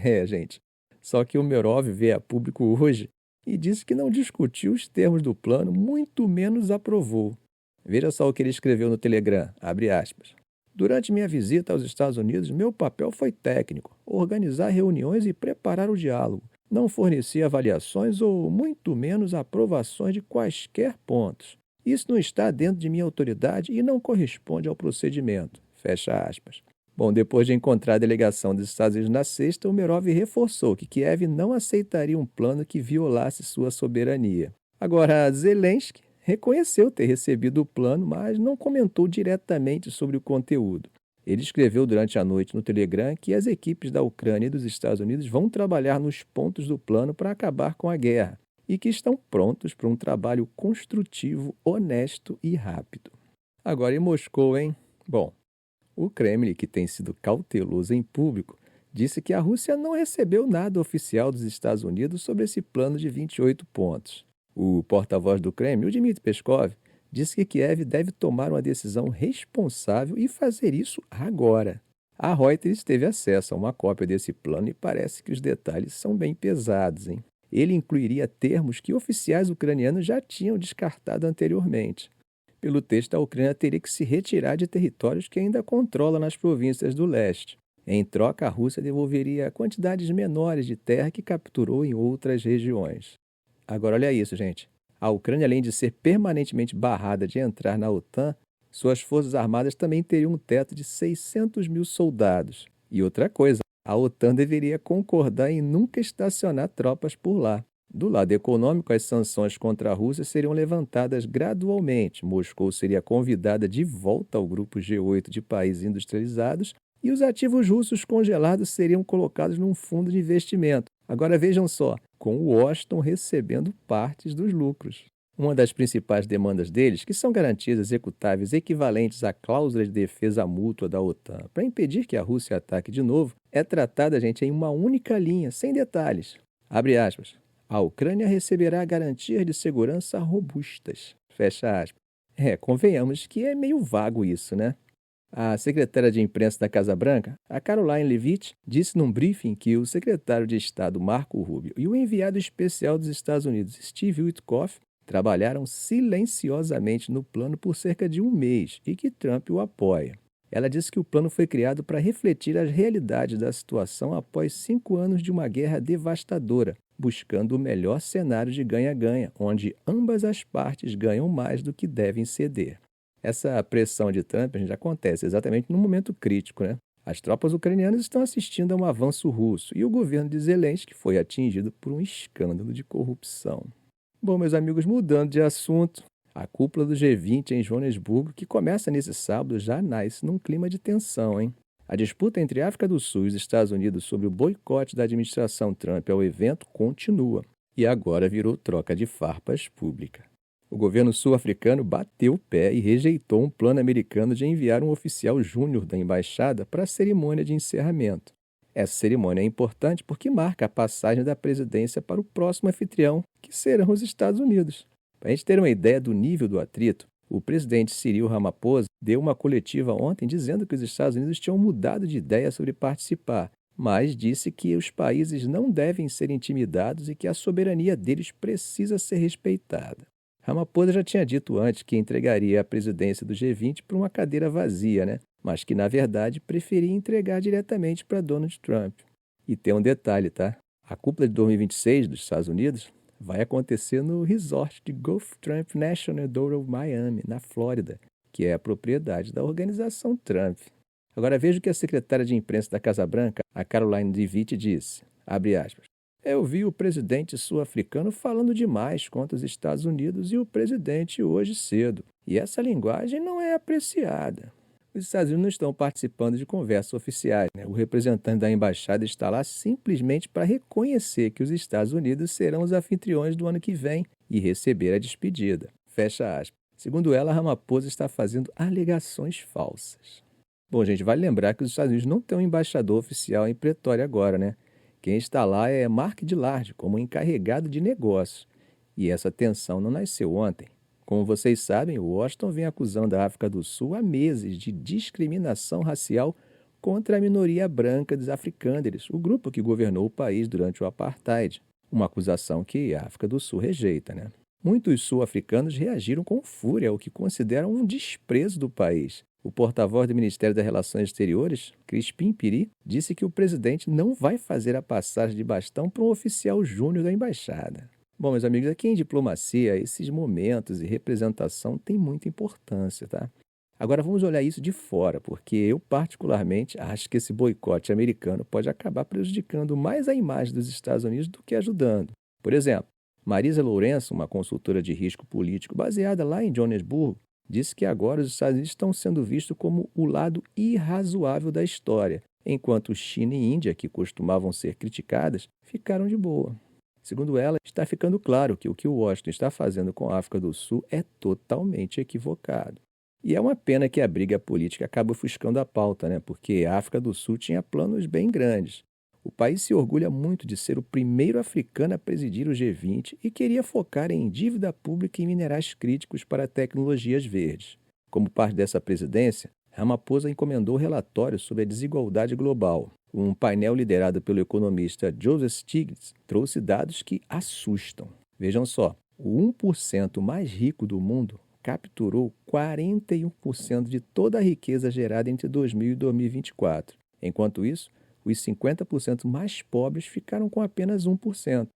É, gente. Só que o Merov veio a público hoje e disse que não discutiu os termos do plano, muito menos aprovou. Veja só o que ele escreveu no Telegram, abre aspas. Durante minha visita aos Estados Unidos, meu papel foi técnico, organizar reuniões e preparar o diálogo. Não forneci avaliações ou, muito menos, aprovações de quaisquer pontos. Isso não está dentro de minha autoridade e não corresponde ao procedimento. Fecha aspas. Bom, depois de encontrar a delegação dos Estados Unidos na sexta, o Merov reforçou que Kiev não aceitaria um plano que violasse sua soberania. Agora, Zelensky reconheceu ter recebido o plano, mas não comentou diretamente sobre o conteúdo. Ele escreveu durante a noite no Telegram que as equipes da Ucrânia e dos Estados Unidos vão trabalhar nos pontos do plano para acabar com a guerra e que estão prontos para um trabalho construtivo, honesto e rápido. Agora em Moscou, hein? Bom, o Kremlin, que tem sido cauteloso em público, disse que a Rússia não recebeu nada oficial dos Estados Unidos sobre esse plano de 28 pontos. O porta-voz do Kremlin, o Dmitry Peskov, disse que Kiev deve tomar uma decisão responsável e fazer isso agora. A Reuters teve acesso a uma cópia desse plano e parece que os detalhes são bem pesados, hein? Ele incluiria termos que oficiais ucranianos já tinham descartado anteriormente. Pelo texto, a Ucrânia teria que se retirar de territórios que ainda controla nas províncias do leste. Em troca, a Rússia devolveria quantidades menores de terra que capturou em outras regiões. Agora, olha isso, gente. A Ucrânia, além de ser permanentemente barrada de entrar na OTAN, suas forças armadas também teriam um teto de 600 mil soldados. E outra coisa, a OTAN deveria concordar em nunca estacionar tropas por lá. Do lado econômico, as sanções contra a Rússia seriam levantadas gradualmente. Moscou seria convidada de volta ao grupo G8 de países industrializados e os ativos russos congelados seriam colocados num fundo de investimento. Agora vejam só, com Washington recebendo partes dos lucros. Uma das principais demandas deles, que são garantias executáveis equivalentes à cláusula de defesa mútua da OTAN, para impedir que a Rússia ataque de novo, é tratada, gente, em uma única linha, sem detalhes. Abre aspas. A Ucrânia receberá garantias de segurança robustas. Fecha aspas. Convenhamos que é meio vago isso, né? A secretária de imprensa da Casa Branca, a Caroline Leavitt, disse num briefing que o secretário de Estado Marco Rubio e o enviado especial dos Estados Unidos, Steve Witkoff, trabalharam silenciosamente no plano por cerca de um mês e que Trump o apoia. Ela disse que o plano foi criado para refletir as realidades da situação após 5 anos de uma guerra devastadora, buscando o melhor cenário de ganha-ganha, onde ambas as partes ganham mais do que devem ceder. Essa pressão de Trump acontece exatamente num momento crítico, né? As tropas ucranianas estão assistindo a um avanço russo e o governo de Zelensky foi atingido por um escândalo de corrupção. Bom, meus amigos, mudando de assunto, a cúpula do G20 em Joanesburgo, que começa nesse sábado, já nasce num clima de tensão, hein? A disputa entre a África do Sul e os Estados Unidos sobre o boicote da administração Trump ao evento continua e agora virou troca de farpas pública. O governo sul-africano bateu o pé e rejeitou um plano americano de enviar um oficial júnior da embaixada para a cerimônia de encerramento. Essa cerimônia é importante porque marca a passagem da presidência para o próximo anfitrião, que serão os Estados Unidos. Para a gente ter uma ideia do nível do atrito, o presidente Cyril Ramaphosa deu uma coletiva ontem dizendo que os Estados Unidos tinham mudado de ideia sobre participar, mas disse que os países não devem ser intimidados e que a soberania deles precisa ser respeitada. Ramaphosa já tinha dito antes que entregaria a presidência do G20 para uma cadeira vazia, né? Mas que, na verdade, preferia entregar diretamente para Donald Trump. E tem um detalhe, tá? A cúpula de 2026 dos Estados Unidos vai acontecer no resort de Golf Trump National Doral Miami, na Flórida, que é a propriedade da organização Trump. Agora veja o que a secretária de imprensa da Casa Branca, a Caroline Leavitt, disse, abre aspas, eu vi o presidente sul-africano falando demais contra os Estados Unidos e o presidente hoje cedo, e essa linguagem não é apreciada. Os Estados Unidos não estão participando de conversas oficiais, né? O representante da embaixada está lá simplesmente para reconhecer que os Estados Unidos serão os anfitriões do ano que vem e receber a despedida. Fecha aspas. Segundo ela, Ramaphosa está fazendo alegações falsas. Bom, gente, vale lembrar que os Estados Unidos não têm um embaixador oficial em Pretória agora, né? Quem está lá é Mark Dillard, como encarregado de negócios. E essa tensão não nasceu ontem. Como vocês sabem, Washington vem acusando a África do Sul há meses de discriminação racial contra a minoria branca dos africâneres, o grupo que governou o país durante o apartheid, uma acusação que a África do Sul rejeita, né? Muitos sul-africanos reagiram com fúria ao que consideram um desprezo do país. O porta-voz do Ministério das Relações Exteriores, Crispin Piri, disse que o presidente não vai fazer a passagem de bastão para um oficial júnior da embaixada. Bom, meus amigos, aqui em diplomacia, esses momentos e representação têm muita importância, tá? Agora vamos olhar isso de fora, porque eu particularmente acho que esse boicote americano pode acabar prejudicando mais a imagem dos Estados Unidos do que ajudando. Por exemplo, Marisa Lourenço, uma consultora de risco político baseada lá em Joanesburgo, disse que agora os Estados Unidos estão sendo vistos como o lado irrazoável da história, enquanto China e Índia, que costumavam ser criticadas, ficaram de boa. Segundo ela, está ficando claro que o que Washington está fazendo com a África do Sul é totalmente equivocado. E é uma pena que a briga política acaba ofuscando a pauta, né? Porque a África do Sul tinha planos bem grandes. O país se orgulha muito de ser o primeiro africano a presidir o G20 e queria focar em dívida pública e minerais críticos para tecnologias verdes. Como parte dessa presidência, Ramaphosa encomendou relatórios sobre a desigualdade global. Um painel liderado pelo economista Joseph Stiglitz trouxe dados que assustam. Vejam só, o 1% mais rico do mundo capturou 41% de toda a riqueza gerada entre 2000 e 2024. Enquanto isso, os 50% mais pobres ficaram com apenas 1%.